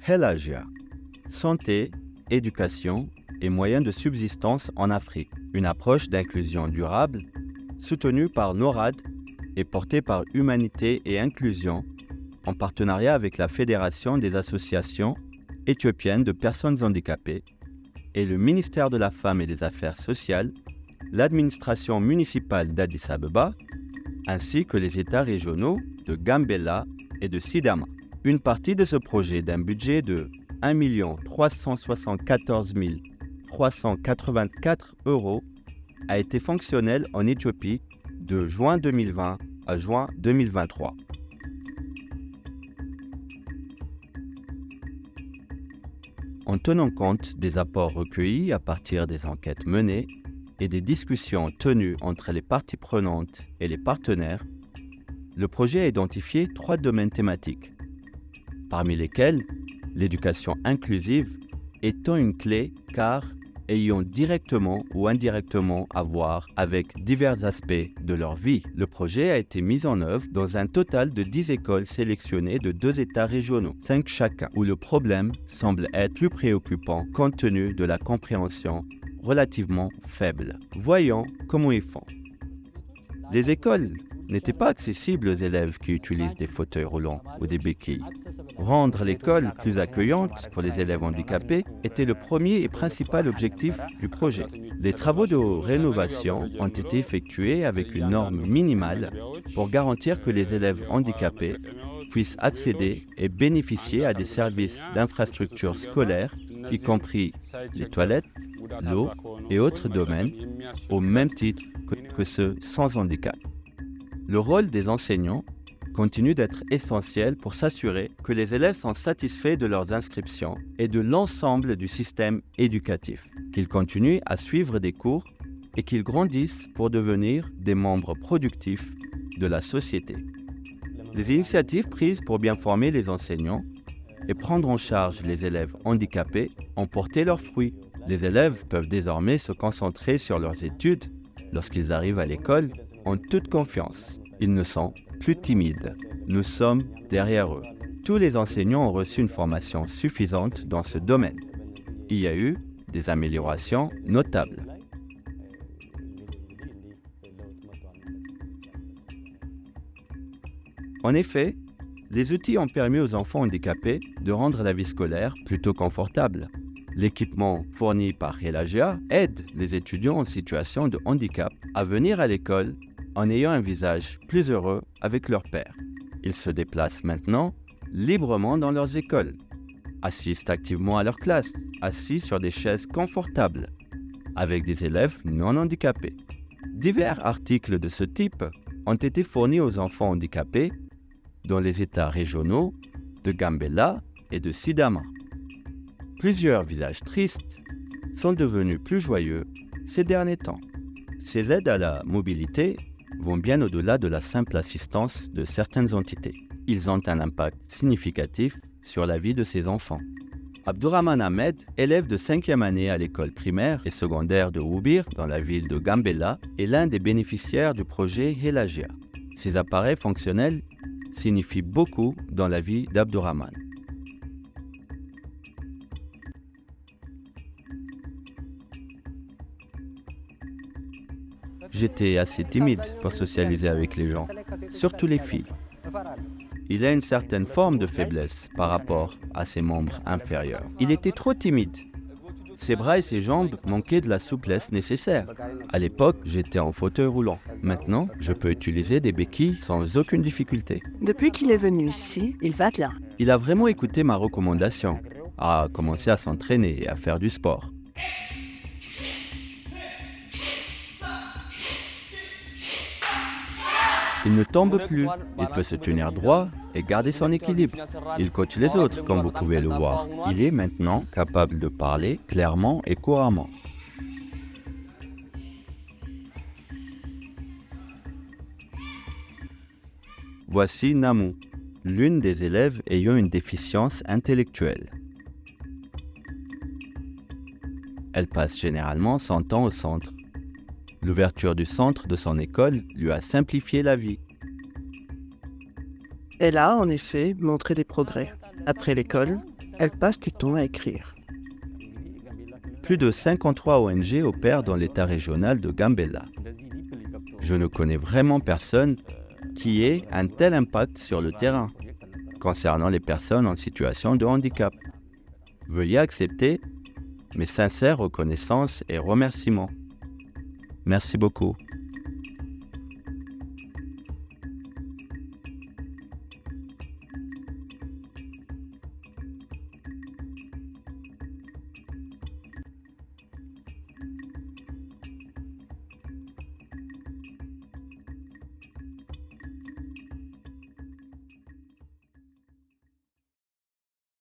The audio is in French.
Helagia, santé, éducation et moyens de subsistance en Afrique. Une approche d'inclusion durable soutenue par NORAD et portée par Humanité et Inclusion en partenariat avec la Fédération des associations éthiopiennes de personnes handicapées et le ministère de la Femme et des Affaires sociales, l'administration municipale d'Addis Abeba, ainsi que les États régionaux de Gambela et de Sidama. Une partie de ce projet d'un budget de 1 374 384 € a été fonctionnel en Éthiopie de juin 2020 à juin 2023. En tenant compte des apports recueillis à partir des enquêtes menées et des discussions tenues entre les parties prenantes et les partenaires, le projet a identifié 3 domaines thématiques, parmi lesquels l'éducation inclusive étant une clé car ayant directement ou indirectement à voir avec divers aspects de leur vie. Le projet a été mis en œuvre dans un total de 10 écoles sélectionnées de 2 États régionaux, 5 chacun, où le problème semble être plus préoccupant compte tenu de la compréhension relativement faible. Voyons comment ils font. Les écoles n'étaient pas accessibles aux élèves qui utilisent des fauteuils roulants ou des béquilles. Rendre l'école plus accueillante pour les élèves handicapés était le premier et principal objectif du projet. Les travaux de rénovation ont été effectués avec une norme minimale pour garantir que les élèves handicapés puissent accéder et bénéficier à des services d'infrastructures scolaires, y compris les toilettes, l'eau et autres domaines, au même titre que ceux sans handicap. Le rôle des enseignants continue d'être essentiel pour s'assurer que les élèves sont satisfaits de leurs inscriptions et de l'ensemble du système éducatif, qu'ils continuent à suivre des cours et qu'ils grandissent pour devenir des membres productifs de la société. Les initiatives prises pour bien former les enseignants et prendre en charge les élèves handicapés ont porté leurs fruits. Les élèves peuvent désormais se concentrer sur leurs études lorsqu'ils arrivent à l'école en toute confiance. Ils ne sont plus timides. Nous sommes derrière eux. Tous les enseignants ont reçu une formation suffisante dans ce domaine. Il y a eu des améliorations notables. En effet, les outils ont permis aux enfants handicapés de rendre la vie scolaire plutôt confortable. L'équipement fourni par Helagia aide les étudiants en situation de handicap à venir à l'école en ayant un visage plus heureux avec leur père. Ils se déplacent maintenant librement dans leurs écoles, assistent activement à leur classe, assis sur des chaises confortables, avec des élèves non handicapés. Divers articles de ce type ont été fournis aux enfants handicapés dans les États régionaux de Gambela et de Sidama. Plusieurs visages tristes sont devenus plus joyeux ces derniers temps. Ces aides à la mobilité vont bien au-delà de la simple assistance de certaines entités. Ils ont un impact significatif sur la vie de ces enfants. Abdourahmane Ahmed, élève de 5e année à l'école primaire et secondaire de Woubir, dans la ville de Gambela, est l'un des bénéficiaires du projet Helagia. Ces appareils fonctionnels signifient beaucoup dans la vie d'Abdourahmane. J'étais assez timide pour socialiser avec les gens, surtout les filles. Il a une certaine forme de faiblesse par rapport à ses membres inférieurs. Il était trop timide. Ses bras et ses jambes manquaient de la souplesse nécessaire. À l'époque, j'étais en fauteuil roulant. Maintenant, je peux utiliser des béquilles sans aucune difficulté. Depuis qu'il est venu ici, il va bien. Il a vraiment écouté ma recommandation, a commencé à s'entraîner et à faire du sport. Il ne tombe plus, il peut se tenir droit et garder son équilibre. Il coach les autres, comme vous pouvez le voir. Il est maintenant capable de parler clairement et couramment. Voici Namou, l'une des élèves ayant une déficience intellectuelle. Elle passe généralement son temps au centre. L'ouverture du centre de son école lui a simplifié la vie. Elle a, en effet, montré des progrès. Après l'école, Elle passe du temps à écrire. Plus de 53 ONG opèrent dans l'État régional de Gambella. Je ne connais vraiment personne qui ait un tel impact sur le terrain concernant les personnes en situation de handicap. Veuillez accepter mes sincères reconnaissances et remerciements. Merci beaucoup.